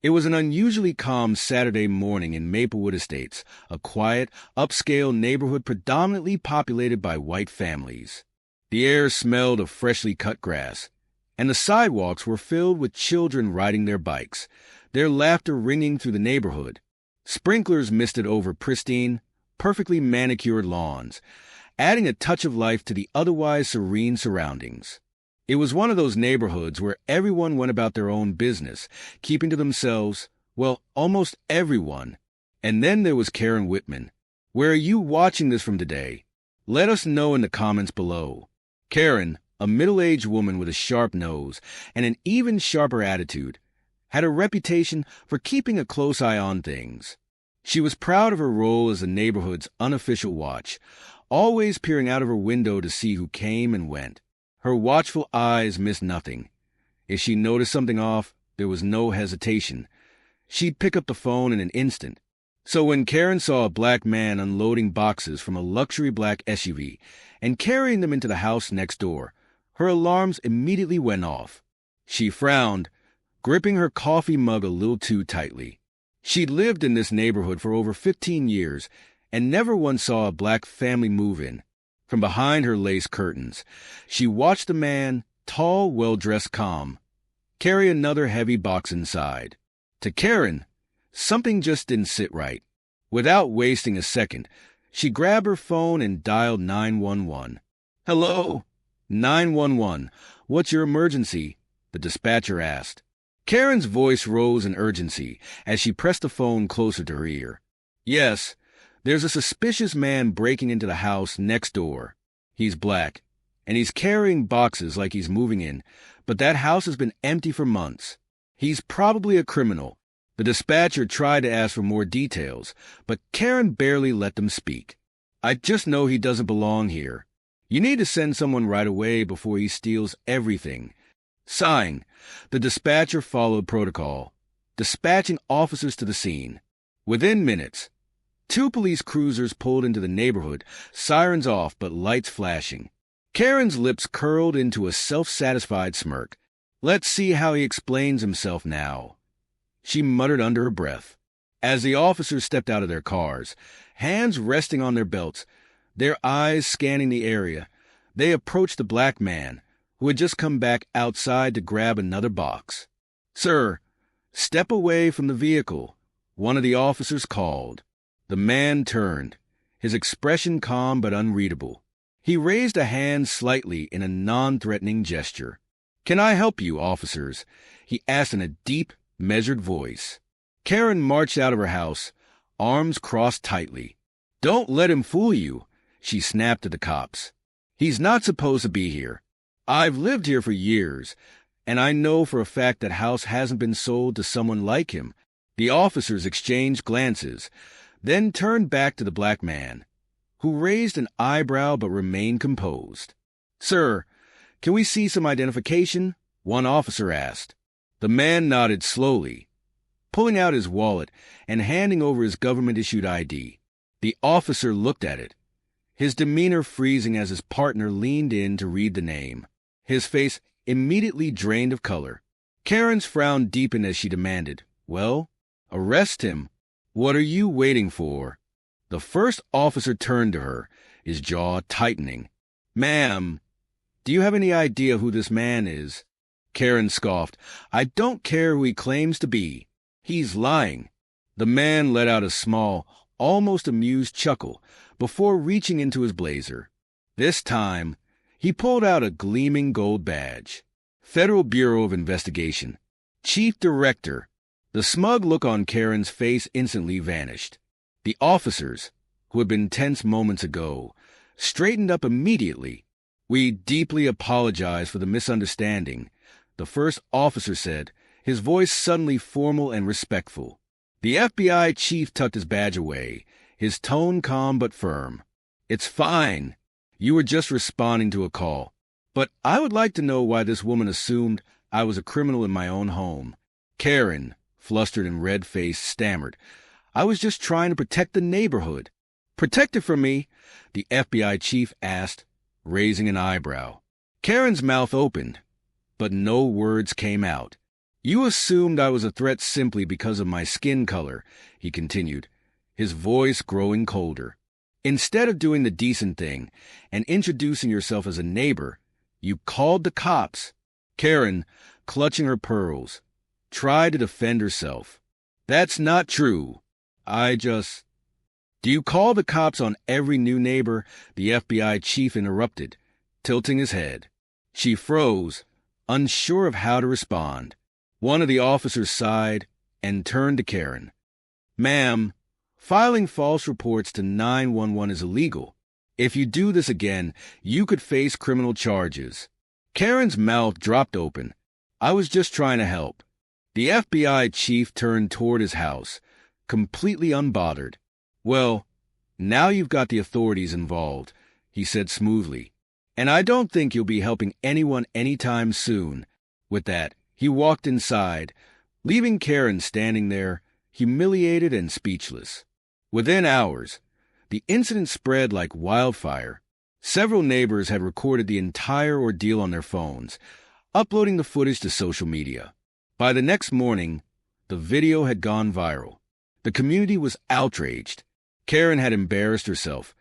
It was an unusually calm Saturday morning in Maplewood Estates, a quiet, upscale neighborhood predominantly populated by white families. The air smelled of freshly cut grass, and the sidewalks were filled with children riding their bikes, their laughter ringing through the neighborhood. Sprinklers misted over pristine, perfectly manicured lawns, adding a touch of life to the otherwise serene surroundings. It was one of those neighborhoods where everyone went about their own business, keeping to themselves, well, almost everyone. And then there was Karen Whitman. Where are you watching this from today? Let us know in the comments below. Karen, a middle-aged woman with a sharp nose and an even sharper attitude, had a reputation for keeping a close eye on things. She was proud of her role as the neighborhood's unofficial watch, always peering out of her window to see who came and went. Her watchful eyes missed nothing. If she noticed something off, there was no hesitation. She'd pick up the phone in an instant. So when Karen saw a black man unloading boxes from a luxury black SUV and carrying them into the house next door, her alarms immediately went off. She frowned, gripping her coffee mug a little too tightly. She'd lived in this neighborhood for over 15 years and never once saw a black family move in. From behind her lace curtains, she watched the man, tall, well-dressed, calm, carry another heavy box inside. To Karen, something just didn't sit right. Without wasting a second, she grabbed her phone and dialed 911. "Hello? 911. What's your emergency?" the dispatcher asked. Karen's voice rose in urgency as she pressed the phone closer to her ear. "Yes. There's a suspicious man breaking into the house next door. He's black, and he's carrying boxes like he's moving in, but that house has been empty for months. He's probably a criminal." The dispatcher tried to ask for more details, but Karen barely let them speak. "I just know he doesn't belong here. You need to send someone right away before he steals everything." Sighing, the dispatcher followed protocol, dispatching officers to the scene. Within minutes, 2 police cruisers pulled into the neighborhood, sirens off but lights flashing. Karen's lips curled into a self-satisfied smirk. "Let's see how he explains himself now," she muttered under her breath. As the officers stepped out of their cars, hands resting on their belts, their eyes scanning the area, they approached the black man, who had just come back outside to grab another box. "Sir, step away from the vehicle," one of the officers called. The man turned, his expression calm but unreadable. He raised a hand slightly in a non-threatening gesture. "Can I help you, officers?" he asked in a deep, measured voice. Karen marched out of her house, arms crossed tightly. "Don't let him fool you," she snapped at the cops. "He's not supposed to be here. I've lived here for years, and I know for a fact that house hasn't been sold to someone like him." The officers exchanged glances, then turned back to the black man, who raised an eyebrow but remained composed. "Sir, can we see some identification?" one officer asked. The man nodded slowly, pulling out his wallet and handing over his government-issued ID. The officer looked at it, his demeanor freezing as his partner leaned in to read the name. His face immediately drained of color. Karen's frown deepened as she demanded, "Well, arrest him. What are you waiting for?" The first officer turned to her, his jaw tightening. "Ma'am, do you have any idea who this man is?" Karen scoffed. "I don't care who he claims to be. He's lying." The man let out a small, almost amused chuckle before reaching into his blazer. This time, he pulled out a gleaming gold badge. Federal Bureau of Investigation. Chief Director. The smug look on Karen's face instantly vanished. The officers, who had been tense moments ago, straightened up immediately. "We deeply apologize for the misunderstanding," the first officer said, his voice suddenly formal and respectful. The FBI chief tucked his badge away, his tone calm but firm. "It's fine. You were just responding to a call. But I would like to know why this woman assumed I was a criminal in my own home." Karen, flustered and red-faced, stammered, "I was just trying to protect the neighborhood." "Protect it from me?" the FBI chief asked, raising an eyebrow. Karen's mouth opened, but no words came out. You assumed I was a threat simply because of my skin color, he continued, his voice growing colder. Instead of doing the decent thing and introducing yourself as a neighbor, you called the cops. Karen, clutching her pearls, tried to defend herself. That's not true. Do you call the cops on every new neighbor? The FBI chief interrupted, tilting his head. She froze, unsure of how to respond. One of the officers sighed and turned to Karen. Ma'am, filing false reports to 911 is illegal. If you do this again, you could face criminal charges. Karen's mouth dropped open. I was just trying to help. The FBI chief turned toward his house, completely unbothered. Well, now you've got the authorities involved, he said smoothly. And I don't think you'll be helping anyone anytime soon. With that, he walked inside, leaving Karen standing there, humiliated and speechless. Within hours, the incident spread like wildfire. Several neighbors had recorded the entire ordeal on their phones, uploading the footage to social media. By the next morning, the video had gone viral. The community was outraged. Karen had embarrassed herself,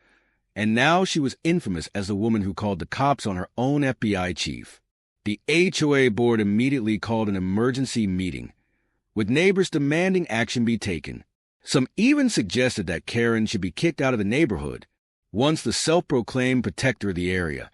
and now she was infamous as the woman who called the cops on her own FBI chief. The HOA board immediately called an emergency meeting, with neighbors demanding action be taken. Some even suggested that Karen should be kicked out of the neighborhood, once the self-proclaimed protector of the area.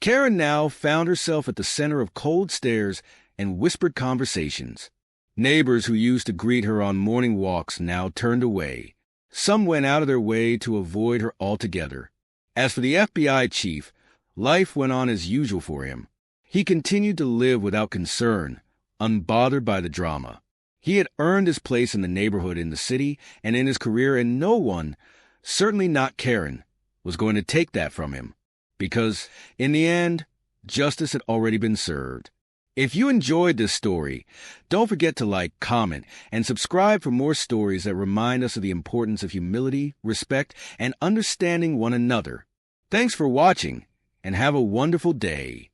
Karen now found herself at the center of cold stares and whispered conversations. Neighbors who used to greet her on morning walks now turned away. Some went out of their way to avoid her altogether. As for the FBI chief, life went on as usual for him. He continued to live without concern, unbothered by the drama. He had earned his place in the neighborhood, in the city, and in his career, and no one, certainly not Karen, was going to take that from him. Because, in the end, justice had already been served. If you enjoyed this story, don't forget to like, comment, and subscribe for more stories that remind us of the importance of humility, respect, and understanding one another. Thanks for watching, and have a wonderful day.